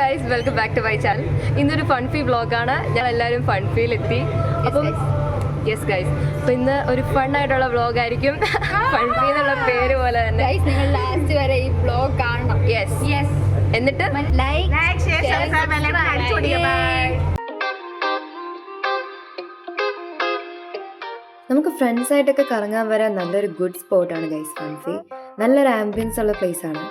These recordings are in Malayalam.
Guys, welcome back to my channel. ഇന്നൊരു ഫൺഫീ വ്ളോഗാണ്. ഞങ്ങൾ എല്ലാവരും ഫൺഫീയിലെത്തി. അപ്പം യെസ് ഗൈസ്, അപ്പോൾ ഇന്ന് ഒരു ഫണ്ണായിട്ടുള്ള വ്ളോഗായിരിക്കും. ഫൺഫീ എന്നുള്ള പേര് പോലെ തന്നെ. നിങ്ങൾ ലാസ്റ്റ് വരെ ഈ വ്ളോഗ് കാണണം. Yes yes. എന്നിട്ട് ലൈക്ക് ഷെയർ നമുക്ക് ഫ്രണ്ട്സായിട്ടൊക്കെ കറങ്ങാൻ വരാൻ നല്ലൊരു ഗുഡ് സ്പോട്ടാണ് ഗൈസ് ഫൺഫീ. നല്ലൊരു ആംബിയൻസ് ഉള്ള പ്ലേസ് ആണ്.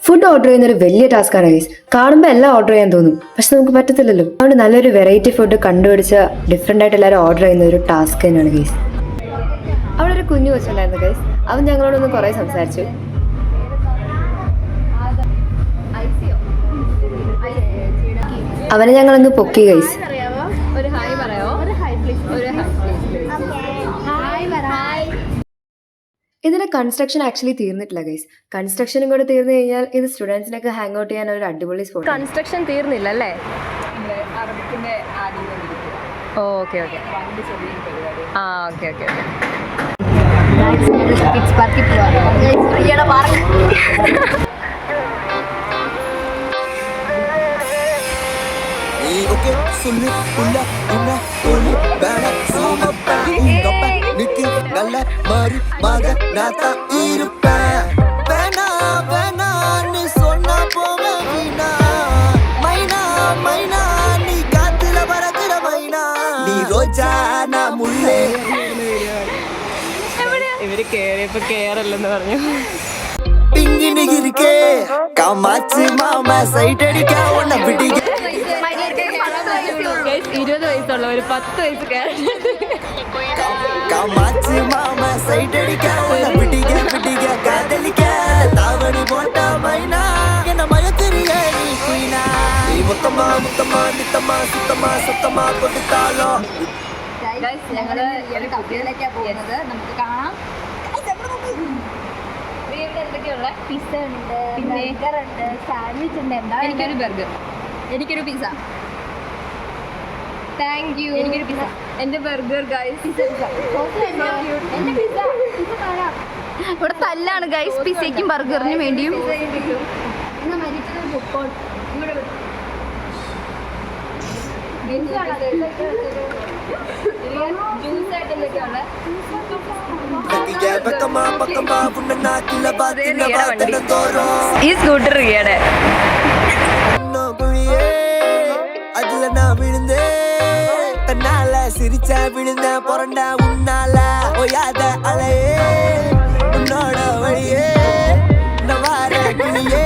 ഫുഡ് ഓർഡർ ചെയ്യുന്നൊരു വലിയ ടാസ്ക്കാണ് ഗൈസ്. കാണുമ്പോൾ എല്ലാം ഓർഡർ ചെയ്യാൻ തോന്നും, പക്ഷെ നമുക്ക് പറ്റത്തില്ലല്ലോ. അതുകൊണ്ട് നല്ലൊരു വെറൈറ്റി ഫുഡ് കണ്ടുപിടിച്ച ഡിഫറെൻ്റ് ആയിട്ട് എല്ലാവരും ഓർഡർ ചെയ്യുന്ന ഒരു ടാസ്ക് തന്നെയാണ് ഗൈസ്. അവിടെ ഒരു കുഞ്ഞു കൊച്ചുണ്ടായിരുന്നു ഗൈസ്. അവൻ ഞങ്ങളോടൊന്ന് കുറേ സംസാരിച്ചു. അവനെ ഞങ്ങളങ്ങ് പൊക്കി ഗൈസ്. ഒരു ഹായ് പറയാമോ? ഇതിന്റെ കൺസ്ട്രക്ഷൻ ആക്ച്വലി തീർന്നിട്ടില്ല ഗൈസ്. കൺസ്ട്രക്ഷനും കൂടെ തീർന്നു കഴിഞ്ഞാൽ ഇത് സ്റ്റുഡൻസിനൊക്കെ ഹാങ് ഔട്ട് ചെയ്യാൻ ഒരു അടിപൊളി സ്പോട്ട്. കൺസ്ട്രക്ഷൻ തീർന്നില്ല അല്ലേ? ഓക്കെ ഓക്കെ ആ ഓക്കെ ഓക്കെ ഓക്കെ. நல்ல மாறி மாக நாத்தா இருப்பேன். வேணா வேணான்னு சொன்னா போவீனா மைனா மைனா நீ காத்துல பறக்குற மைனா நீ ரோஜா நான் முள்ளே. ഇവര് കേറിയപ്പോ കേറല്ലെന്ന് പറഞ്ഞു. പിങ്ങിന് ഇരിക്കേ കാമാച്ച് മാമ സൈറ്റ് അടിക്കാ ഒന്ന പിടിക്ക. 20 വയസ്സുള്ള ഒരു 10 വയസ്സ് കാമാച്ച് മാമ സൈറ്റ് അടിക്കാ ഒന്ന പിടിക്ക പിടിക്ക കാതലിക്ക താവണി പോട്ട മൈനാ എന്ന മയത്തിരിയ നീ കുയിനാ നീ മുത്തമാ മുത്തമാ നിത്തമാ സുത്തമാ സത്തമാ കൊടുത്താലോ. ഞങ്ങള് കപ്പിയിലേക്കാ പോകുന്നത്. നമുക്ക് കാണാം. പിസ്സ ഉണ്ട്, ബർഗർ ഉണ്ട്, സാൻഡ്വിച്ച് ഉണ്ട്. എനിക്കൊരു ബർഗർ, എനിക്കൊരു പിസ്സ. Thank you. എനിക്കൊരു പിസ്സ. എന്റെ ബർഗർ ഗൈസ്. ഇവിടെ തല്ലാണ് ഗൈസ് പിസ്സയ്ക്കും ബർഗറിനും വേണ്ടിയും. ഈ സ്കൂട്ടർ റിയയുടെ அதுல நான் விழுந்தேன் தன்னால சிரிச்சா விழுந்த பொறண்டா உன்னால ஓயாத அலையே உன்னோட வழியே நவார கிளியே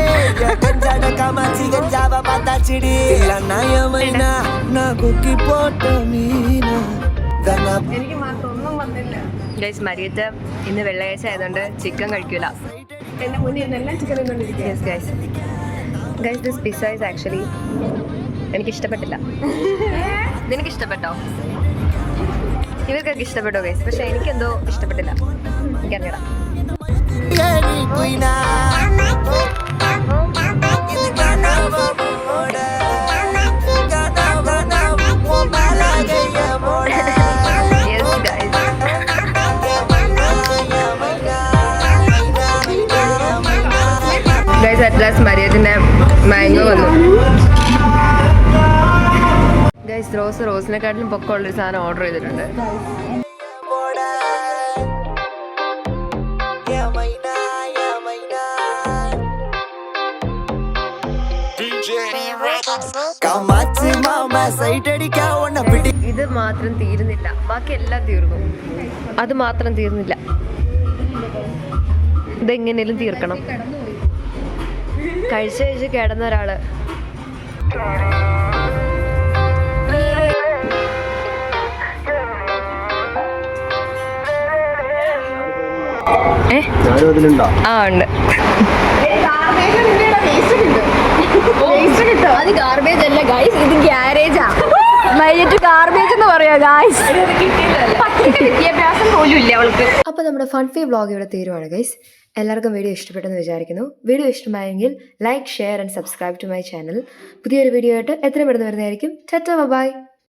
கஞ்சாட காமாச்சி கஞ்சாவ பார்த்தாச்சிடி இல்ல நாயமைனா நான் குக்கி போட்ட மீனா എനിക്ക് മാത്രം ഒന്നും വന്നില്ല ഗൈസ്. മരിയത്ത് ഇന്ന് വെള്ളിയാഴ്ച ആയതുകൊണ്ട് ചിക്കൻ കഴിക്കൂല. എന്റെ മുന്നിൽ എല്ലാം chicken guys guys this pizza is actually എനിക്കിഷ്ടപ്പെട്ടില്ല. നിനക്ക് ഇഷ്ടപ്പെട്ടോ? ഇവർക്കൊക്കെ ഇഷ്ടപ്പെട്ടോ ഗൈസ്? പക്ഷെ എനിക്കെന്തോ ഇഷ്ടപ്പെട്ടില്ല. എനിക്കറിയണം. ഗൈസ് അറ്റ് ലാസ്റ്റ് മരിയത്തിന്റെ മാംഗോ വന്നു ഗൈസ്. റോസിനെക്കാട്ടിലും പൊക്കമുള്ളൊരു സാധനം ഓർഡർ ചെയ്തിട്ടുണ്ട്. ഇത് മാത്രം തീരുന്നില്ല, ബാക്കി എല്ലാം തീർന്നു. അത് മാത്രം തീർന്നില്ല. ഇതെങ്ങനെയും തീർക്കണം. കഴിച്ച് കിടന്ന ഒരാള് ആ ഉണ്ട്. അത് ഗാർബേജ് അല്ല ഗൈസ്, ഇത് ഗ്യാരേജാ. ഗാർബേജ് എന്ന് പറയാ ഗൈസ്. വിദ്യാഭ്യാസം പോലും ഇല്ല അവൾക്ക്. അപ്പോൾ നമ്മുടെ ഫൺഫീ വ്ളോഗ് ഇവിടെ തീരുവാണ് ഗൈസ്. എല്ലാവർക്കും വീഡിയോ ഇഷ്ടപ്പെട്ടെന്ന് വിചാരിക്കുന്നു. വീഡിയോ ഇഷ്ടമായെങ്കിൽ like, share and subscribe to my channel. പുതിയൊരു വീഡിയോ ആയിട്ട് എത്രയും പെട്ടെന്ന് വരുന്നതായിരിക്കും. Tata by.